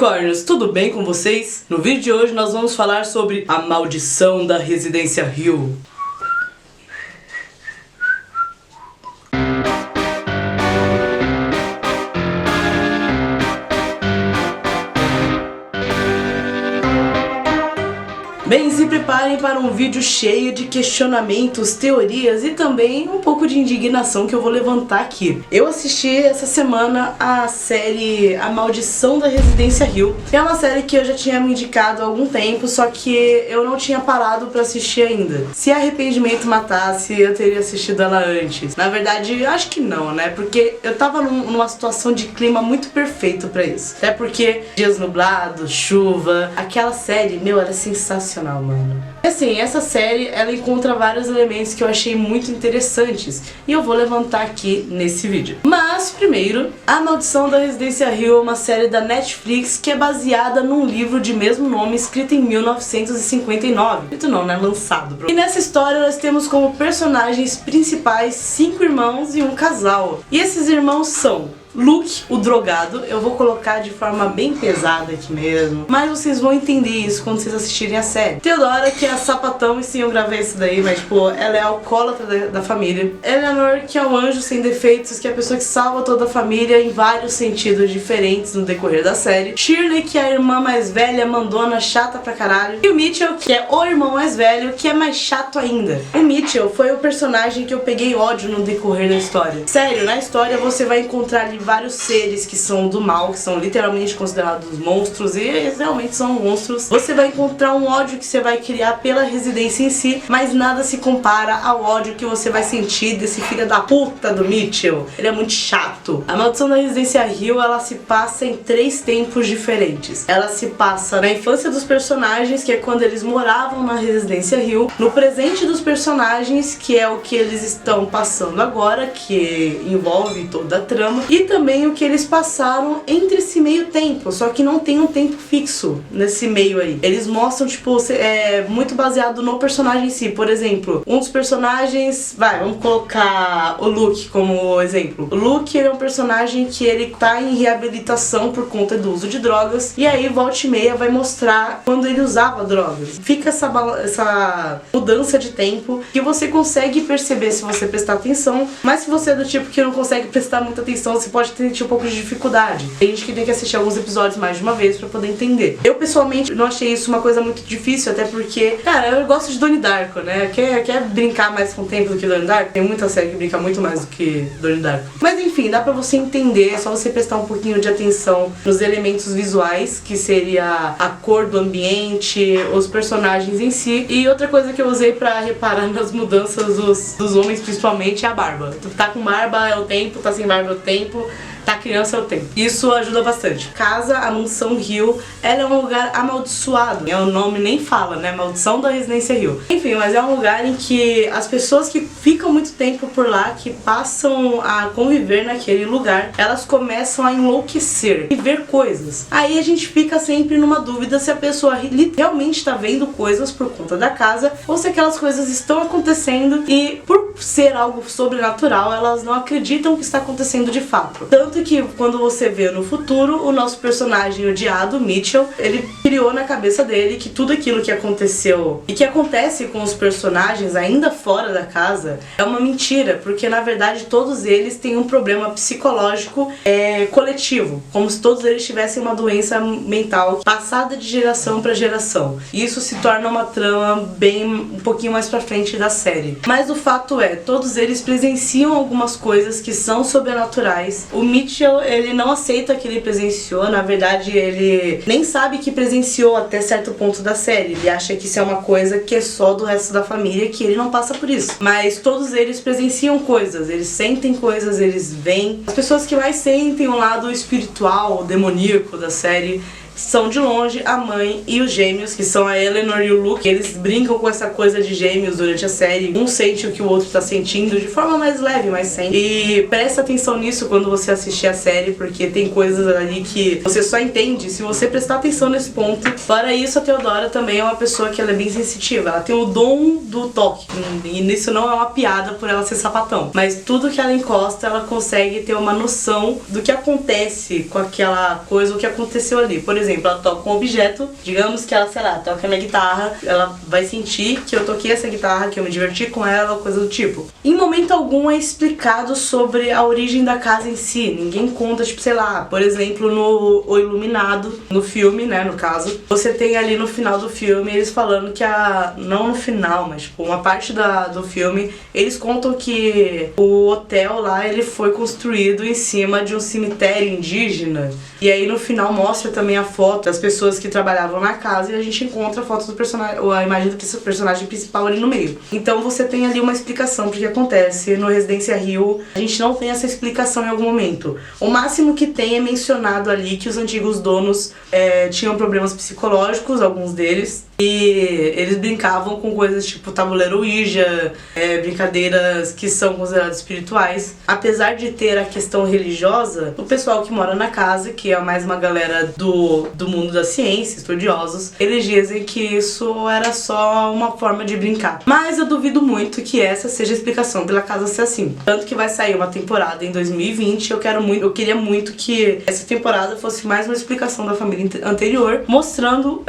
Unicórnios, tudo bem com vocês? No vídeo de hoje nós vamos falar sobre a maldição da Residência Hill. Bem, se preparem para um vídeo cheio de questionamentos, teorias e também um pouco de indignação que eu vou levantar aqui. Eu assisti essa semana a série A Maldição da Residência Hill, que é uma série que eu já tinha me indicado há algum tempo, só que eu não tinha parado pra assistir ainda. Se arrependimento matasse, eu teria assistido ela antes. Na verdade, acho que não, né? Porque eu tava numa situação de clima muito perfeito pra isso. Até porque dias nublados, chuva, aquela série, meu, era sensacional. Mano. Assim, essa série, ela encontra vários elementos que eu achei muito interessantes e eu vou levantar aqui nesse vídeo. Mas, primeiro, A Maldição da Residência Hill é uma série da Netflix que é baseada num livro de mesmo nome escrito em 1959. Escrito não, né? Lançado. E nessa história nós temos como personagens principais 5 irmãos e um casal. E esses irmãos são Luke, o drogado, eu vou colocar de forma bem pesada aqui mesmo, mas vocês vão entender isso quando vocês assistirem a série. Theodora, que é a sapatão, e sim, eu gravei isso daí, mas tipo, ela é a alcoólatra da família. Eleanor, que é o anjo sem defeitos, que é a pessoa que salva toda a família em vários sentidos diferentes no decorrer da série. Shirley, que é a irmã mais velha, mandona, chata pra caralho. E o Mitchell, que é o irmão mais velho, que é mais chato ainda. O Mitchell foi o personagem que eu peguei ódio no decorrer da história. Sério, na história você vai encontrar ali vários seres que são do mal, que são literalmente considerados monstros, e eles realmente são monstros. Você vai encontrar um ódio que você vai criar pela residência em si, mas nada se compara ao ódio que você vai sentir desse filho da puta do Mitchell. Ele é muito chato. A Maldição da Residência Hill, ela se passa em 3 tempos diferentes. Ela se passa na infância dos personagens, que é quando eles moravam na Residência Hill, no presente dos personagens, que é o que eles estão passando agora, que envolve toda a trama, e também o que eles passaram entre esse meio tempo, só que não tem um tempo fixo nesse meio aí. Eles mostram, tipo, muito baseado no personagem em si. Por exemplo, um dos personagens, vamos colocar o Luke como exemplo. O Luke, ele é um personagem que ele tá em reabilitação por conta do uso de drogas, e aí volta e meia vai mostrar quando ele usava drogas. Fica essa mudança de tempo que você consegue perceber se você prestar atenção, mas se você é do tipo que não consegue prestar muita atenção, você pode sentir um pouco de dificuldade. Tem gente que tem que assistir alguns episódios mais de uma vez pra poder entender. Eu, pessoalmente, não achei isso uma coisa muito difícil, até porque, cara, eu gosto de Donnie Darko, né? Quer brincar mais com o tempo do que Donnie Darko? Tem muita série que brinca muito mais do que Donnie Darko. Mas enfim, dá pra você entender, é só você prestar um pouquinho de atenção nos elementos visuais, que seria a cor do ambiente, os personagens em si. E outra coisa que eu usei pra reparar nas mudanças dos homens, principalmente, é a barba. Tá com barba é o tempo, tá sem barba é o tempo, tá criança é o tempo. Isso ajuda bastante. Casa, a Mansão Hill, ela é um lugar amaldiçoado. O nome nem fala, né? Maldição da Residência Hill. Enfim, mas é um lugar em que as pessoas que ficam muito tempo por lá, que passam a conviver naquele lugar, elas começam a enlouquecer e ver coisas. Aí a gente fica sempre numa dúvida se a pessoa realmente tá vendo coisas por conta da casa, ou se aquelas coisas estão acontecendo e, por ser algo sobrenatural, elas não acreditam que está acontecendo de fato. Tanto que quando você vê no futuro, o nosso personagem odiado, Mitchell, ele criou na cabeça dele que tudo aquilo que aconteceu e que acontece com os personagens ainda fora da casa é uma mentira, porque na verdade todos eles têm um problema psicológico coletivo, como se todos eles tivessem uma doença mental passada de geração para geração. E isso se torna uma trama bem um pouquinho mais pra frente da série. Mas o fato é, todos eles presenciam algumas coisas que são sobrenaturais. O Mitchell, ele não aceita que ele presenciou, na verdade ele nem sabe que presenciou até certo ponto da série. Ele acha que isso é uma coisa que é só do resto da família, que ele não passa por isso. Mas todos eles presenciam coisas, eles sentem coisas, eles veem. As pessoas que mais sentem o lado espiritual, demoníaco da série são de longe a mãe e os gêmeos, que são a Eleanor e o Luke. Eles brincam com essa coisa de gêmeos durante a série. Um sente o que o outro tá sentindo de forma mais leve, mas sempre. E presta atenção nisso quando você assistir a série, porque tem coisas ali que você só entende se você prestar atenção nesse ponto. Para isso, a Theodora também é uma pessoa que ela é bem sensitiva. Ela tem o dom do toque. E nisso não é uma piada por ela ser sapatão. Mas tudo que ela encosta, ela consegue ter uma noção do que acontece com aquela coisa, o que aconteceu ali. Por exemplo, ela toca um objeto, digamos que ela, sei lá, toca minha guitarra, ela vai sentir que eu toquei essa guitarra, que eu me diverti com ela, ou coisa do tipo. Em momento algum é explicado sobre a origem da casa em si, ninguém conta, tipo, sei lá, por exemplo, no O Iluminado, no filme, né, no caso, você tem ali no final do filme eles falando que não no final, mas tipo, uma parte do filme, eles contam que o hotel lá, ele foi construído em cima de um cemitério indígena. E aí no final mostra também a foto das pessoas que trabalhavam na casa e a gente encontra a foto do personagem, ou a imagem do personagem principal ali no meio. Então você tem ali uma explicação pro que acontece no Residência Hill. A gente não tem essa explicação em algum momento. O máximo que tem é mencionado ali que os antigos donos tinham problemas psicológicos, alguns deles, e eles brincavam com coisas tipo tabuleiro Ouija, brincadeiras que são consideradas espirituais. Apesar de ter a questão religiosa, o pessoal que mora na casa, que é mais uma galera do mundo da ciência, estudiosos, eles dizem que isso era só uma forma de brincar. Mas eu duvido muito que essa seja a explicação pela casa ser assim. Tanto que vai sair uma temporada em 2020, eu queria muito que essa temporada fosse mais uma explicação da família anterior, mostrando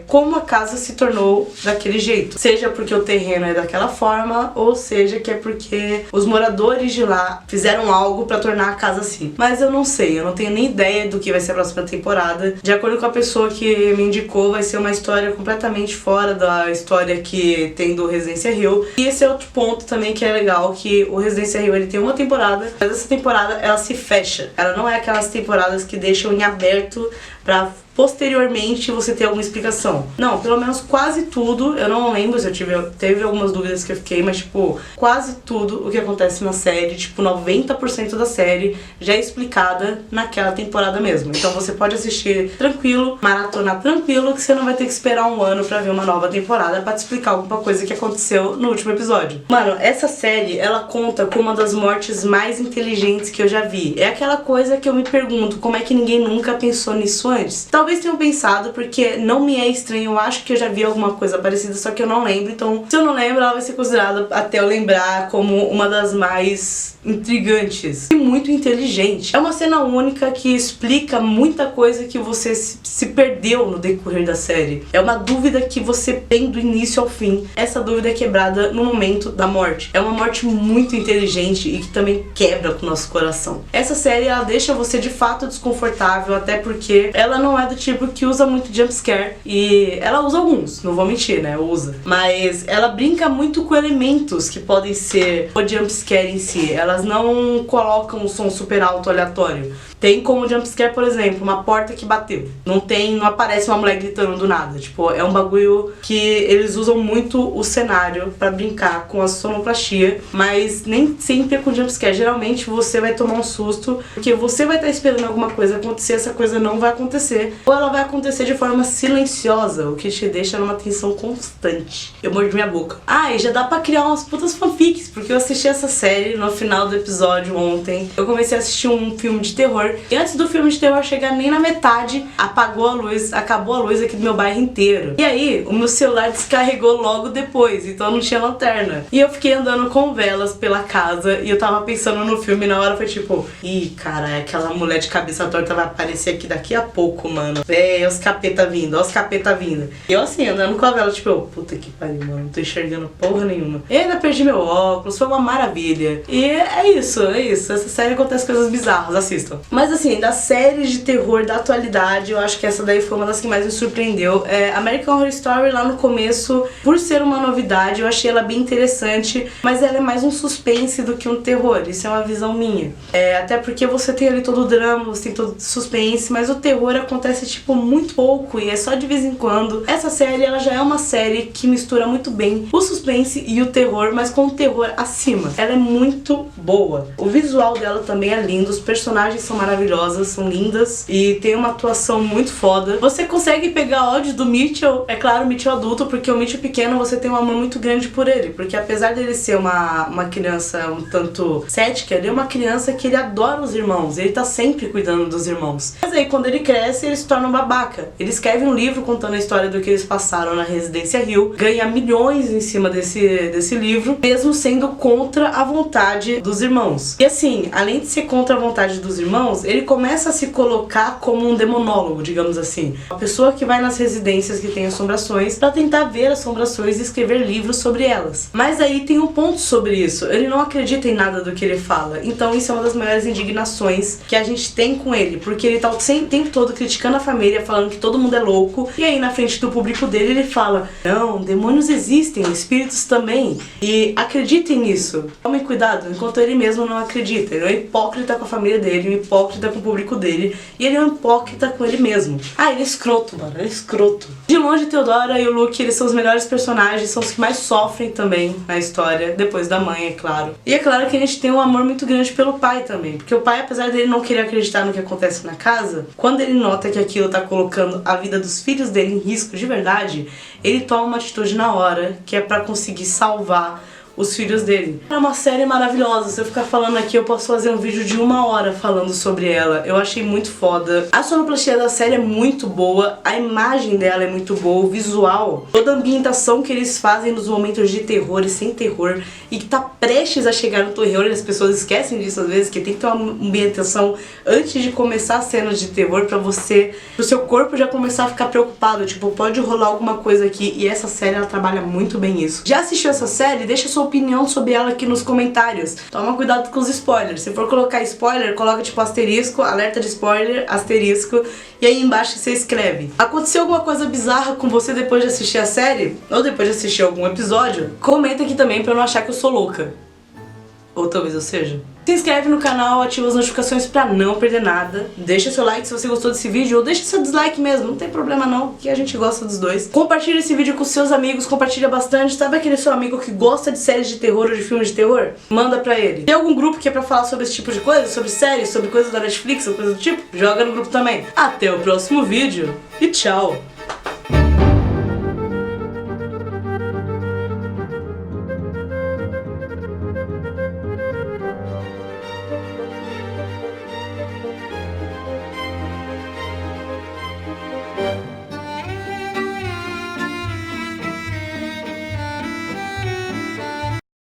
como a casa se tornou daquele jeito. Seja porque o terreno é daquela forma, ou seja que é porque os moradores de lá fizeram algo pra tornar a casa assim. Mas eu não sei, eu não tenho nem ideia do que vai ser a próxima temporada. De acordo com a pessoa que me indicou, vai ser uma história completamente fora da história que tem do Residência Hill. E esse é outro ponto também que é legal, que o Residência Hill, ele tem uma temporada, mas essa temporada ela se fecha. Ela não é aquelas temporadas que deixam em aberto pra posteriormente você ter alguma explicação. Não, pelo menos quase tudo, eu não lembro se teve algumas dúvidas que eu fiquei, mas tipo, quase tudo o que acontece na série, tipo 90% da série já é explicada naquela temporada mesmo. Então você pode assistir tranquilo, maratonar tranquilo, que você não vai ter que esperar um ano pra ver uma nova temporada pra te explicar alguma coisa que aconteceu no último episódio. Mano, essa série, ela conta com uma das mortes mais inteligentes que eu já vi. É aquela coisa que eu me pergunto, como é que ninguém nunca pensou nisso antes? Talvez tenham pensado, porque não me é estranho, eu acho que eu já vi alguma coisa parecida, só que eu não lembro, então se eu não lembro, ela vai ser considerada, até eu lembrar, como uma das mais intrigantes e muito inteligente. É uma cena única que explica muita coisa que você se perdeu no decorrer da série. É uma dúvida que você tem do início ao fim. Essa dúvida é quebrada no momento da morte. É uma morte muito inteligente e que também quebra com o nosso coração. Essa série, ela deixa você de fato desconfortável, até porque ela não é do tipo que usa muito jumpscare, e ela usa alguns, não vou mentir, né, usa, mas ela brinca muito com elementos que podem ser o jumpscare em si. Elas não colocam um som super alto aleatório. Tem como jumpscare, por exemplo, uma porta que bateu. Não aparece uma mulher gritando do nada. Tipo, é um bagulho que eles usam muito o cenário pra brincar com a sonoplastia, mas nem sempre é com jumpscare. Geralmente você vai tomar um susto, porque você vai estar esperando alguma coisa acontecer, essa coisa não vai acontecer, ou ela vai acontecer de forma silenciosa, o que te deixa numa tensão constante. Eu mordi minha boca. Ah, e já dá pra criar umas putas fanfics, porque eu assisti essa série no final do episódio ontem. Eu comecei a assistir um filme de terror, e antes do filme de terror chegar nem na metade, apagou a luz, acabou a luz aqui do meu bairro inteiro. E aí, o meu celular descarregou logo depois, então não tinha lanterna. E eu fiquei andando com velas pela casa, e eu tava pensando no filme, e na hora foi tipo, ih, cara, aquela mulher de cabeça torta vai aparecer aqui daqui a pouco, mano. Os capeta vindo, os capeta vindo. E eu assim, andando com a vela, tipo, puta que pariu, mano, não tô enxergando porra nenhuma. E ainda perdi meu óculos, foi uma maravilha. E é isso. Essa série acontece coisas bizarras, assistam. Mas assim, das séries de terror da atualidade, eu acho que essa daí foi uma das que mais me surpreendeu. American Horror Story, lá no começo, por ser uma novidade, eu achei ela bem interessante, mas ela é mais um suspense do que um terror. Isso é uma visão minha. Até porque você tem ali todo o drama, você tem todo o suspense, mas o terror acontece, tipo, muito pouco e é só de vez em quando. Essa série, ela já é uma série que mistura muito bem o suspense e o terror, mas com o terror acima. Ela é muito boa. O visual dela também é lindo, os personagens são maravilhosas, são lindas e tem uma atuação muito foda. Você consegue pegar ódio do Mitchell, é claro, o Mitchell adulto, porque o Mitchell pequeno você tem um amor muito grande por ele, porque apesar dele ser uma criança um tanto cética, ele é uma criança que ele adora os irmãos, ele tá sempre cuidando dos irmãos. Mas aí quando ele cresce, ele se torna um babaca. Ele escreve um livro contando a história do que eles passaram na Residência Hill, ganha milhões em cima desse livro, mesmo sendo contra a vontade dos irmãos. E assim, além de ser contra a vontade dos irmãos, irmãos, ele começa a se colocar como um demonólogo, digamos assim. Uma pessoa que vai nas residências que tem assombrações pra tentar ver assombrações e escrever livros sobre elas. Mas aí tem um ponto sobre isso. Ele não acredita em nada do que ele fala. Então isso é uma das maiores indignações que a gente tem com ele. Porque ele tá o tempo todo criticando a família, falando que todo mundo é louco. E aí na frente do público dele ele fala: não, demônios existem, espíritos também. E acreditem nisso. Tomem cuidado, enquanto ele mesmo não acredita. Ele é um hipócrita com a família dele, um hipócrita com o público dele. E ele é um hipócrita com ele mesmo. Ah, ele é escroto, mano. Ele é escroto. De longe, Theodora e o Luke, eles são os melhores personagens. São os que mais sofrem também na história. Depois da mãe, é claro. E é claro que a gente tem um amor muito grande pelo pai também. Porque o pai, apesar dele não querer acreditar no que acontece na casa, quando ele nota que aquilo tá colocando a vida dos filhos dele em risco de verdade, ele toma uma atitude na hora, que é pra conseguir salvar os filhos dele. É uma série maravilhosa. Se eu ficar falando aqui, eu posso fazer um vídeo de 1 hora falando sobre ela. Eu achei muito foda. A sonoplastia da série é muito boa, a imagem dela é muito boa, o visual, toda a ambientação que eles fazem nos momentos de terror e sem terror, e que tá prestes a chegar no terror, e as pessoas esquecem disso às vezes, que tem que ter uma ambientação antes de começar as cenas de terror pra você, pro seu corpo já começar a ficar preocupado, tipo, pode rolar alguma coisa aqui, e essa série ela trabalha muito bem isso. Já assistiu essa série? Deixa sua opinião sobre ela aqui nos comentários. Toma cuidado com os spoilers. Se for colocar spoiler, coloca tipo asterisco, alerta de spoiler, asterisco, e aí embaixo você escreve: aconteceu alguma coisa bizarra com você depois de assistir a série? Ou depois de assistir algum episódio? Comenta aqui também pra eu não achar que eu sou louca. Ou talvez eu seja. Se inscreve no canal, ativa as notificações pra não perder nada. Deixa seu like se você gostou desse vídeo, ou deixa seu dislike mesmo, não tem problema não, que a gente gosta dos dois. Compartilha esse vídeo com seus amigos, compartilha bastante. Sabe aquele seu amigo que gosta de séries de terror ou de filmes de terror? Manda pra ele. Tem algum grupo que é pra falar sobre esse tipo de coisa? Sobre séries, sobre coisas da Netflix ou coisa do tipo? Joga no grupo também. Até o próximo vídeo e tchau!